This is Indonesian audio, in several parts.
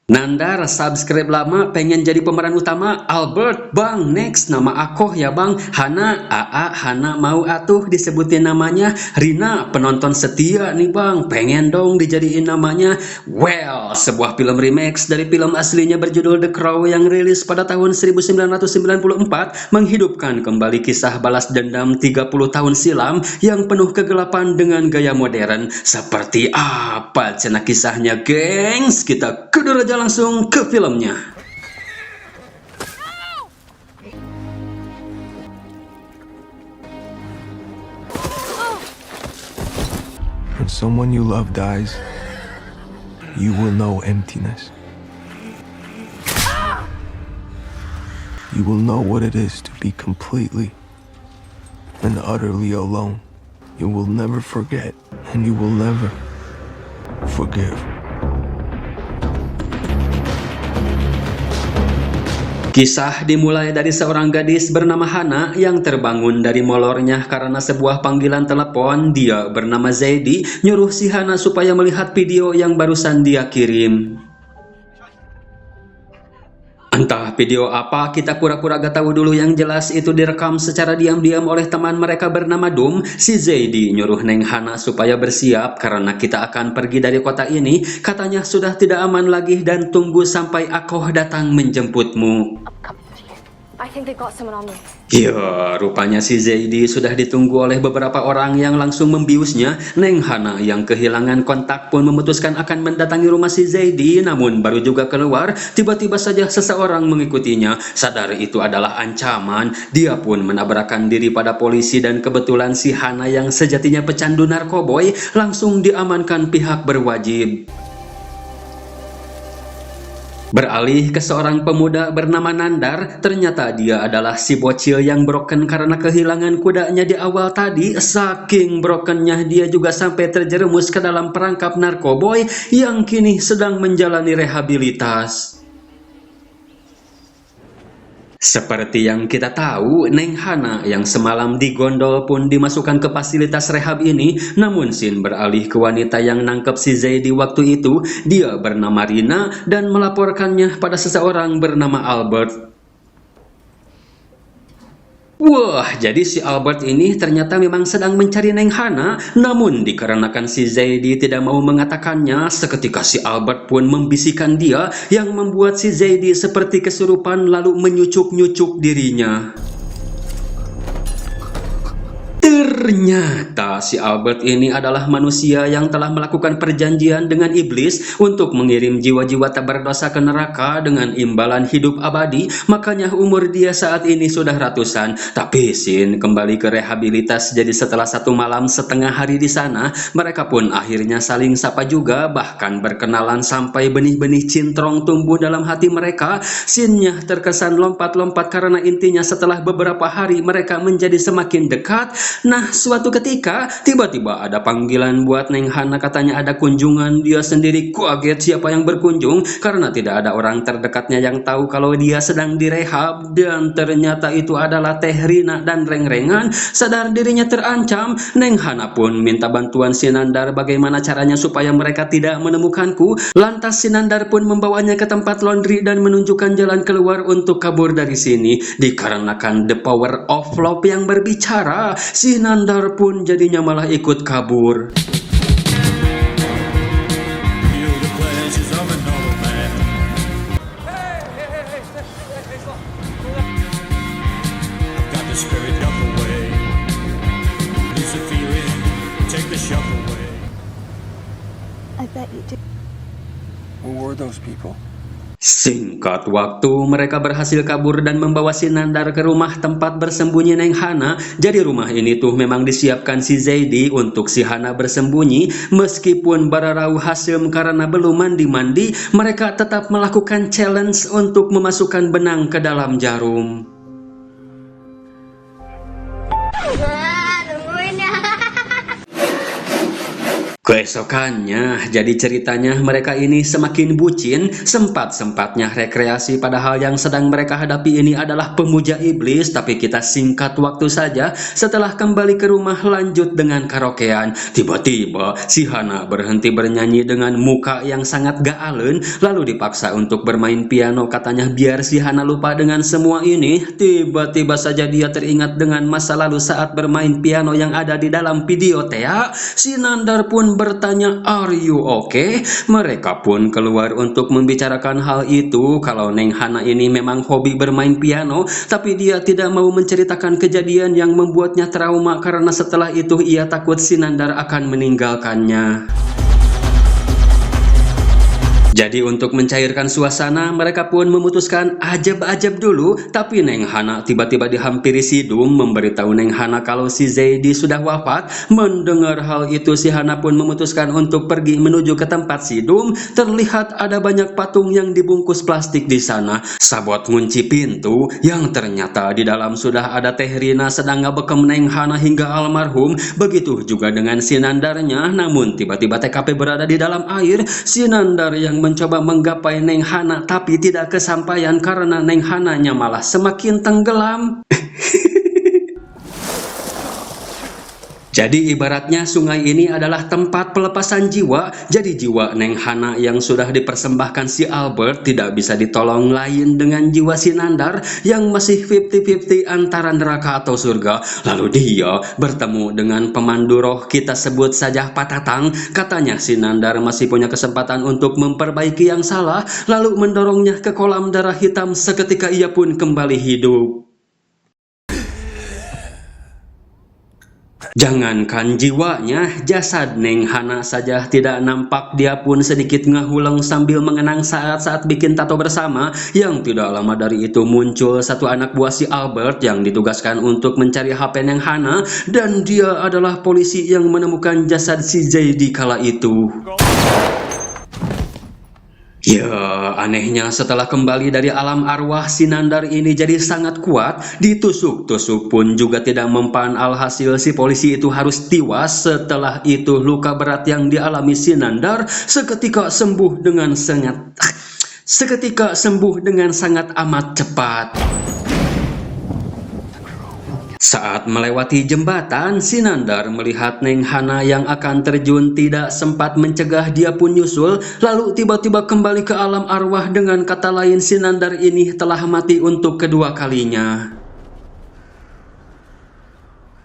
Nandar, subscribe lama, pengen jadi pemeran utama. Albert, bang, next, nama aku ya bang. Hana, Hana mau atuh disebutin namanya. Rina, penonton setia nih bang, pengen dong dijadiin namanya. Well, sebuah film remix dari film aslinya berjudul The Crow yang rilis pada tahun 1994 menghidupkan kembali kisah balas dendam 30 tahun silam yang penuh kegelapan dengan gaya modern. Seperti apa cina kisahnya, gengs? Kita kudu aja langsung ke filmnya. When someone you love dies, you will know emptiness. You will know what it is to be completely and utterly alone. You will never forget, and you will never forgive. Kisah dimulai dari seorang gadis bernama Hana yang terbangun dari molornya karena sebuah panggilan telepon. Dia bernama Zaidi nyuruh si Hana supaya melihat video yang barusan dia kirim. Entah video apa, kita pura-pura gak tahu dulu. Yang jelas itu direkam secara diam-diam oleh teman mereka bernama Dum. Si Zaidi nyuruh Neng Hana supaya bersiap karena kita akan pergi dari kota ini. Katanya sudah tidak aman lagi dan tunggu sampai Akoh datang menjemputmu. I think they've got someone on me. Ya, rupanya si Zaidi sudah ditunggu oleh beberapa orang yang langsung membiusnya. Neng Hana yang kehilangan kontak pun memutuskan akan mendatangi rumah si Zaidi, namun baru juga keluar, tiba-tiba saja seseorang mengikutinya. Sadar itu adalah ancaman, dia pun menabrakkan diri pada polisi dan kebetulan si Hana yang sejatinya pecandu narkoboy langsung diamankan pihak berwajib. Beralih ke seorang pemuda bernama Nandar, ternyata dia adalah si bocil yang broken karena kehilangan kudanya di awal tadi. Saking brokennya dia juga sampai terjerumus ke dalam perangkap narkoboy yang kini sedang menjalani rehabilitas. Seperti yang kita tahu, Neng Hana yang semalam digondol pun dimasukkan ke fasilitas rehab ini. Namun Sin beralih ke wanita yang nangkep si Zaidi waktu itu. Dia bernama Rina dan melaporkannya pada seseorang bernama Albert. Wah, jadi si Albert ini ternyata memang sedang mencari Neng Hana, namun dikarenakan si Zaidi tidak mau mengatakannya, seketika si Albert pun membisikkan dia yang membuat si Zaidi seperti kesurupan lalu menyucuk-nyucuk dirinya. Ternyata si Albert ini adalah manusia yang telah melakukan perjanjian dengan iblis untuk mengirim jiwa-jiwa tak berdosa ke neraka dengan imbalan hidup abadi. Makanya umur dia saat ini sudah ratusan. Tapi Sin kembali ke rehabilitas. Jadi setelah 1 malam setengah hari di sana, mereka pun akhirnya saling sapa juga, bahkan berkenalan sampai benih-benih cintrong tumbuh dalam hati mereka. Sinnya terkesan lompat-lompat karena intinya setelah beberapa hari mereka menjadi semakin dekat. Nah, suatu ketika tiba-tiba ada panggilan buat Neng Hana, katanya ada kunjungan. Dia sendiri kaget siapa yang berkunjung karena tidak ada orang terdekatnya yang tahu kalau dia sedang direhab, dan ternyata itu adalah Teh Rina dan Reng-Rengan. Sadar dirinya terancam, Neng Hana pun minta bantuan si Nandar bagaimana caranya supaya mereka tidak menemukanku. Lantas si Nandar pun membawanya ke tempat laundry dan menunjukkan jalan keluar untuk kabur dari sini. Dikarenakan the power of love yang berbicara, si Nandar pun jadinya malah ikut kabur. Feel the pleasures of another man. I've got the spirit of the way. Lose the feeling, take the shock away. I bet you do. Who were those people? Singkat waktu, mereka berhasil kabur dan membawa si Nandar ke rumah tempat bersembunyi Neng Hana. Jadi rumah ini tuh memang disiapkan si Zaidi untuk si Hana bersembunyi. Meskipun Bararau Hasim karena belum mandi-mandi, mereka tetap melakukan challenge untuk memasukkan benang ke dalam jarum. Keesokannya, jadi ceritanya mereka ini semakin bucin, sempat-sempatnya rekreasi padahal yang sedang mereka hadapi ini adalah pemuja iblis, tapi kita singkat waktu saja. Setelah kembali ke rumah lanjut dengan karaokean, tiba-tiba si Hana berhenti bernyanyi dengan muka yang sangat gaalen, lalu dipaksa untuk bermain piano katanya biar si Hana lupa dengan semua ini. Tiba-tiba saja dia teringat dengan masa lalu saat bermain piano yang ada di dalam video Tea. Si Nandar pun bertanya, "Are you okay?" Mereka pun keluar untuk membicarakan hal itu, kalau Neng Hana ini memang hobi bermain piano, tapi dia tidak mau menceritakan kejadian yang membuatnya trauma karena setelah itu ia takut si Nandar akan meninggalkannya. Jadi untuk mencairkan suasana, mereka pun memutuskan ajab-ajab dulu, tapi Neng Hana tiba-tiba dihampiri si Dum memberitahu Neng Hana kalau si Zaidi sudah wafat. Mendengar hal itu, si Hana pun memutuskan untuk pergi menuju ke tempat si Dum. Terlihat ada banyak patung yang dibungkus plastik di sana. Sabot ngunci pintu, yang ternyata di dalam sudah ada Teh Rina sedang ngabekem Neng Hana hingga almarhum. Begitu juga dengan si Nandarnya, namun tiba-tiba TKP berada di dalam air. Si Nandar yang mencoba menggapai Neng Hana tapi tidak kesampaian karena Neng Hananya malah semakin tenggelam. Jadi ibaratnya sungai ini adalah tempat pelepasan jiwa. Jadi jiwa Neng Hana yang sudah dipersembahkan si Albert tidak bisa ditolong lain dengan jiwa si Nandar yang masih 50-50 antara neraka atau surga. Lalu dia bertemu dengan pemandu roh, kita sebut saja Patatang. Katanya si Nandar masih punya kesempatan untuk memperbaiki yang salah, lalu mendorongnya ke kolam darah hitam. Seketika ia pun kembali hidup. Jangankan jiwanya, jasad Neng Hana saja tidak nampak. Dia pun sedikit ngehuleng sambil mengenang saat-saat bikin tato bersama. Yang tidak lama dari itu muncul satu anak buah si Albert yang ditugaskan untuk mencari HP Neng Hana, dan dia adalah polisi yang menemukan jasad si Zaidi kala itu. Ya, anehnya setelah kembali dari alam arwah, si Nandar ini jadi sangat kuat. Ditusuk-tusuk pun juga tidak mempan. Alhasil si polisi itu harus tiwas. Setelah itu luka berat yang dialami si Nandar seketika sembuh dengan sangat amat cepat. Saat melewati jembatan, si Nandar melihat Neng Hana yang akan terjun, tidak sempat mencegah, dia pun nyusul. Lalu tiba-tiba kembali ke alam arwah. Dengan kata lain, si Nandar ini telah mati untuk kedua kalinya.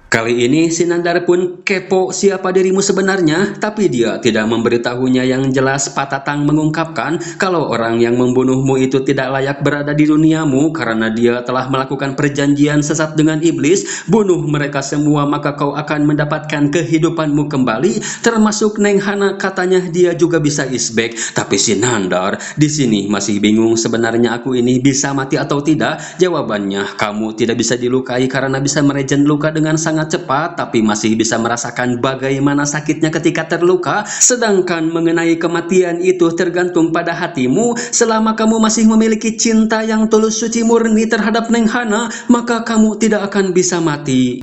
Kali ini si Nandar pun kepo siapa dirimu sebenarnya, tapi dia tidak memberitahunya. Yang jelas Patatang mengungkapkan kalau orang yang membunuhmu itu tidak layak berada di duniamu karena dia telah melakukan perjanjian sesat dengan iblis. Bunuh mereka semua maka kau akan mendapatkan kehidupanmu kembali, termasuk Neng Hana. Katanya dia juga bisa isbek. Tapi si Nandar di sini masih bingung, sebenarnya aku ini bisa mati atau tidak? Jawabannya, kamu tidak bisa dilukai karena bisa meregen luka dengan sangat cepat, tapi masih bisa merasakan bagaimana sakitnya ketika terluka. Sedangkan mengenai kematian itu tergantung pada hatimu. Selama kamu masih memiliki cinta yang tulus suci murni terhadap Neng Hana, maka kamu tidak akan bisa mati.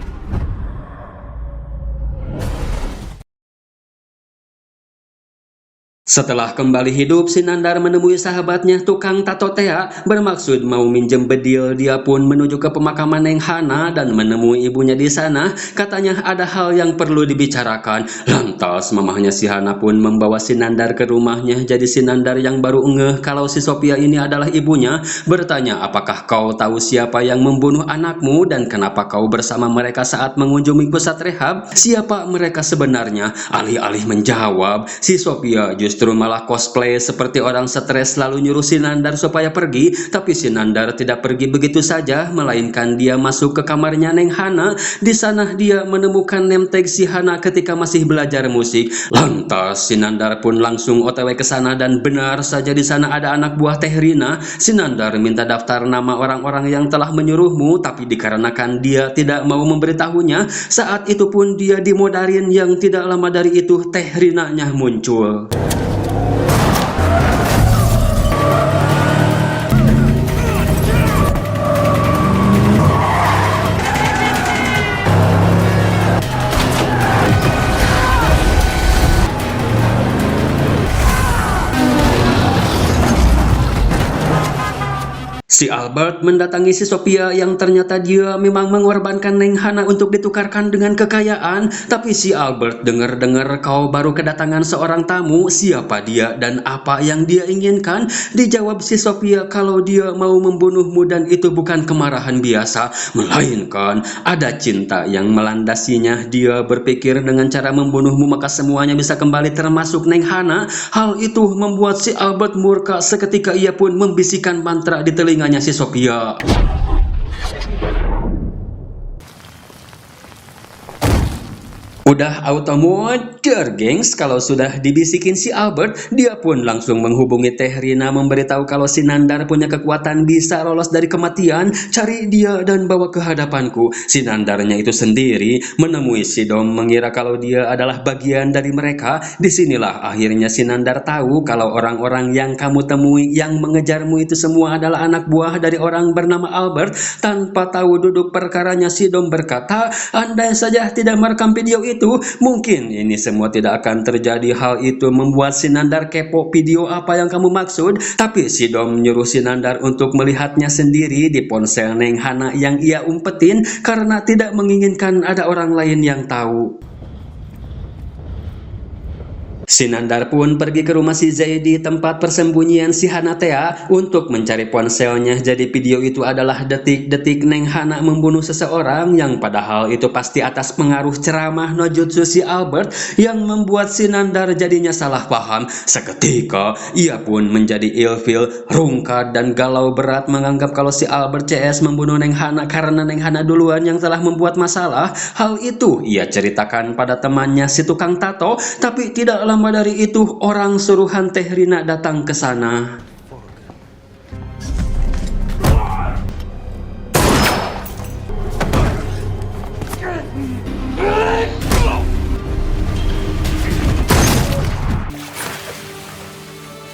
Setelah kembali hidup, si Nandar menemui sahabatnya tukang tato Tea, bermaksud mau minjem bedil. Dia pun menuju ke pemakaman Neng Hana dan menemui ibunya di sana. Katanya ada hal yang perlu dibicarakan. Lantas mamahnya si Hana pun membawa si Nandar ke rumahnya. Jadi si Nandar yang baru ngeh kalau si Sophia ini adalah ibunya, bertanya, apakah kau tahu siapa yang membunuh anakmu dan kenapa kau bersama mereka saat mengunjungi pusat rehab? Siapa mereka sebenarnya? Alih-alih menjawab, si Sophia justru malah cosplay seperti orang stres, lalu nyuruh si Nandar supaya pergi. Tapi si Nandar tidak pergi begitu saja, melainkan dia masuk ke kamarnya Neng Hana. Di sana dia menemukan name tag si Hana ketika masih belajar musik. Lantas si Nandar pun langsung OTW ke sana dan benar saja di sana ada anak buah Teh Rina. Si Nandar minta daftar nama orang-orang yang telah menyuruhmu, tapi dikarenakan dia tidak mau memberitahunya, saat itu pun dia dimodarin. Yang tidak lama dari itu Teh Rinanya muncul. Si Albert mendatangi si Sophia yang ternyata dia memang mengorbankan Neng Hana untuk ditukarkan dengan kekayaan. Tapi si Albert dengar-dengar kau baru kedatangan seorang tamu, siapa dia dan apa yang dia inginkan? Dijawab si Sophia kalau dia mau membunuhmu dan itu bukan kemarahan biasa, melainkan ada cinta yang melandasinya. Dia berpikir dengan cara membunuhmu maka semuanya bisa kembali termasuk Neng Hana. Hal itu membuat si Albert murka. Seketika ia pun membisikkan mantra di telinganya si Sophia. Udah automoder, gengs. Kalau sudah dibisikin si Albert, dia pun langsung menghubungi Teh Rina memberitahu kalau si Nandar punya kekuatan bisa lolos dari kematian. Cari dia dan bawa ke hadapanku. Si Nandarnya itu sendiri menemui si Dom mengira kalau dia adalah bagian dari mereka. Disinilah akhirnya si Nandar tahu kalau orang-orang yang kamu temui yang mengejarmu itu semua adalah anak buah dari orang bernama Albert. Tanpa tahu duduk perkaranya, si Dom berkata, andai saja tidak merekam video itu, mungkin ini semua tidak akan terjadi. Hal itu membuat si Nandar kepo video apa yang kamu maksud. Tapi si Dom nyuruh si Nandar untuk melihatnya sendiri di ponsel Neng Hana yang ia umpetin karena tidak menginginkan ada orang lain yang tahu. Si Nandar pun pergi ke rumah si Zaidi, tempat persembunyian si Hanatea, untuk mencari ponselnya. Jadi video itu adalah detik-detik Neng Hana membunuh seseorang yang padahal itu pasti atas pengaruh ceramah no jutsu si Albert yang membuat si Nandar jadinya salah paham. Seketika ia pun menjadi ilfil, rungkat dan galau berat menganggap kalau si Albert CS membunuh Neng Hana karena Neng Hana duluan yang telah membuat masalah. Hal itu ia ceritakan pada temannya si tukang tato, tapi tidak lama dari itu orang suruhan Teh Rina datang ke sana.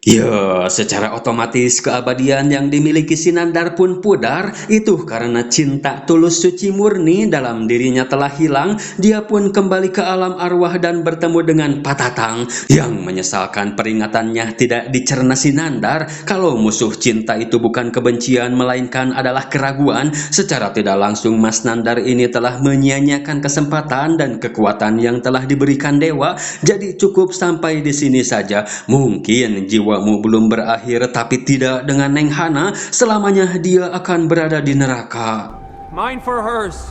Ya, secara otomatis keabadian yang dimiliki si Nandar pun pudar. Itu karena cinta tulus suci murni dalam dirinya telah hilang. Dia pun kembali ke alam arwah dan bertemu dengan Patatang yang menyesalkan peringatannya tidak dicerna si Nandar kalau musuh cinta itu bukan kebencian melainkan adalah keraguan. Secara tidak langsung Mas Nandar ini telah menyia-nyiakan kesempatan dan kekuatan yang telah diberikan dewa. Jadi cukup sampai di sini saja. Mungkin jiwamu belum berakhir, tapi tidak dengan Neng Hana. Selamanya dia akan berada di neraka. Mine for hers.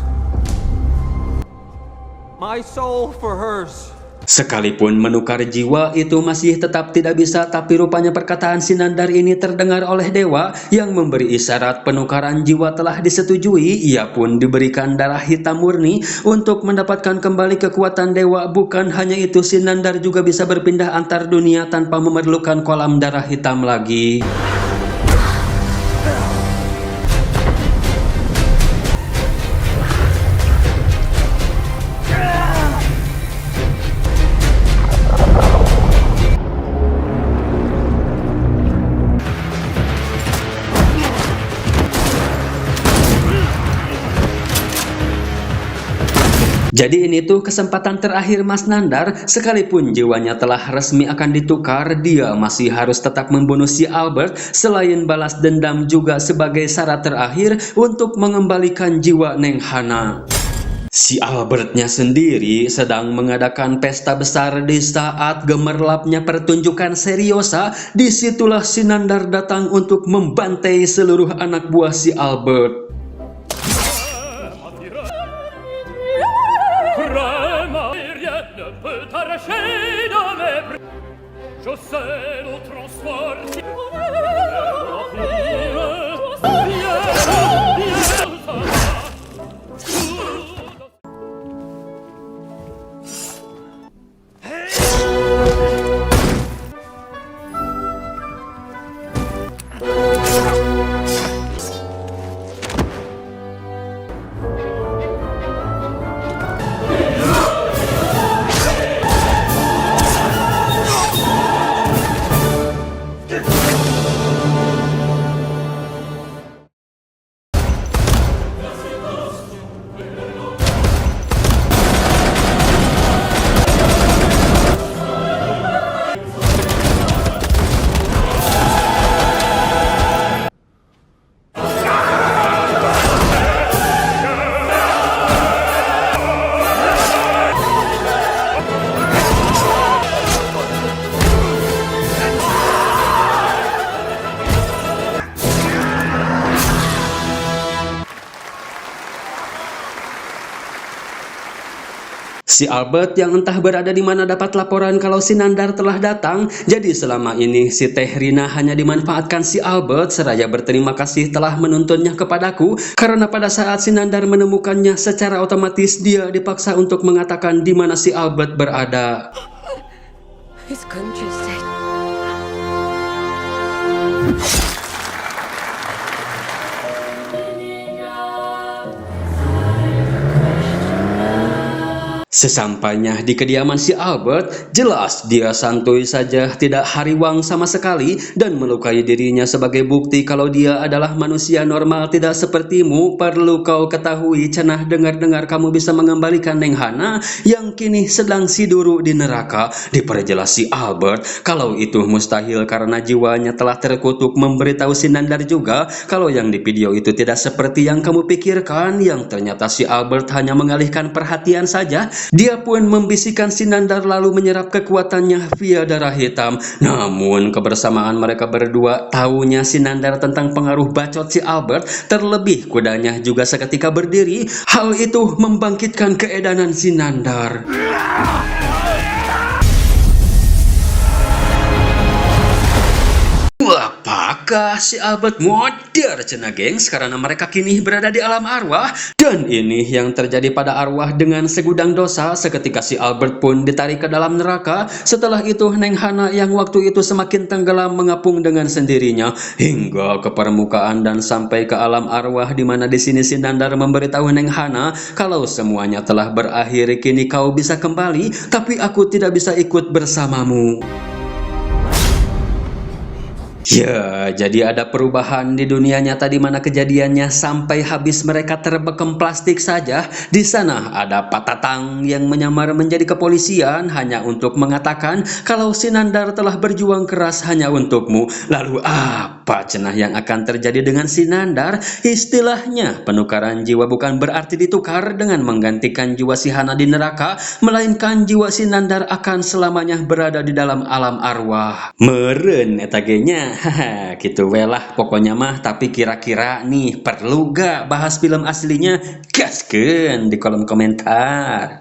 My soul for hers. Sekalipun menukar jiwa itu masih tetap tidak bisa, tapi rupanya perkataan si Nandar ini terdengar oleh dewa yang memberi isyarat penukaran jiwa telah disetujui. Ia pun diberikan darah hitam murni untuk mendapatkan kembali kekuatan dewa. Bukan hanya itu, si Nandar juga bisa berpindah antar dunia tanpa memerlukan kolam darah hitam lagi. Jadi ini tuh kesempatan terakhir Mas Nandar. Sekalipun jiwanya telah resmi akan ditukar, dia masih harus tetap membunuh si Albert. Selain balas dendam juga sebagai syarat terakhir untuk mengembalikan jiwa Neng Hana. Si Albertnya sendiri sedang mengadakan pesta besar di saat gemerlapnya pertunjukan seriosa. Disitulah si Nandar datang untuk membantai seluruh anak buah si Albert. Je sais nous transporter. Si Albert yang entah berada di mana dapat laporan kalau si Nandar telah datang. Jadi selama ini si Teh Rina hanya dimanfaatkan si Albert seraya berterima kasih telah menuntunnya kepadaku, karena pada saat si Nandar menemukannya secara otomatis dia dipaksa untuk mengatakan di mana si Albert berada. His country's dead. Sesampainya di kediaman si Albert, jelas dia santuy saja, tidak hariwang sama sekali, dan melukai dirinya sebagai bukti kalau dia adalah manusia normal tidak sepertimu. Perlu kau ketahui, cenah dengar-dengar kamu bisa mengembalikan Neng Hana yang kini sedang siduru di neraka. Diperjelas si Albert kalau itu mustahil karena jiwanya telah terkutuk. Memberitahu si Nandar juga kalau yang di video itu tidak seperti yang kamu pikirkan, yang ternyata si Albert hanya mengalihkan perhatian saja. Dia pun membisikkan si Nandar lalu menyerap kekuatannya via darah hitam. Namun kebersamaan mereka berdua taunya si Nandar tentang pengaruh bacot si Albert. Terlebih kudanya juga seketika berdiri. Hal itu membangkitkan keedanan si Nandar. Apakah si Albert modar cenah gengs karena mereka kini berada di alam arwah? Dan ini yang terjadi pada arwah dengan segudang dosa. Seketika si Albert pun ditarik ke dalam neraka. Setelah itu Neng Hana yang waktu itu semakin tenggelam mengapung dengan sendirinya hingga ke permukaan dan sampai ke alam arwah, di mana di sini si Nandar memberitahu Neng Hana kalau semuanya telah berakhir, kini kau bisa kembali tapi aku tidak bisa ikut bersamamu. Ya, jadi ada perubahan di dunia nyata di mana kejadiannya sampai habis mereka terbekam plastik saja. Di sana ada Pak Tatang yang menyamar menjadi kepolisian hanya untuk mengatakan kalau si Nandar telah berjuang keras hanya untukmu. Lalu apa cenah yang akan terjadi dengan si Nandar? Istilahnya penukaran jiwa bukan berarti ditukar dengan menggantikan jiwa si Hana di neraka, melainkan jiwa si Nandar akan selamanya berada di dalam alam arwah. Meren eta ge nya. Haha, gitu welah pokoknya mah. Tapi kira-kira nih perlu gak bahas film aslinya? Gaskeun di kolom komentar.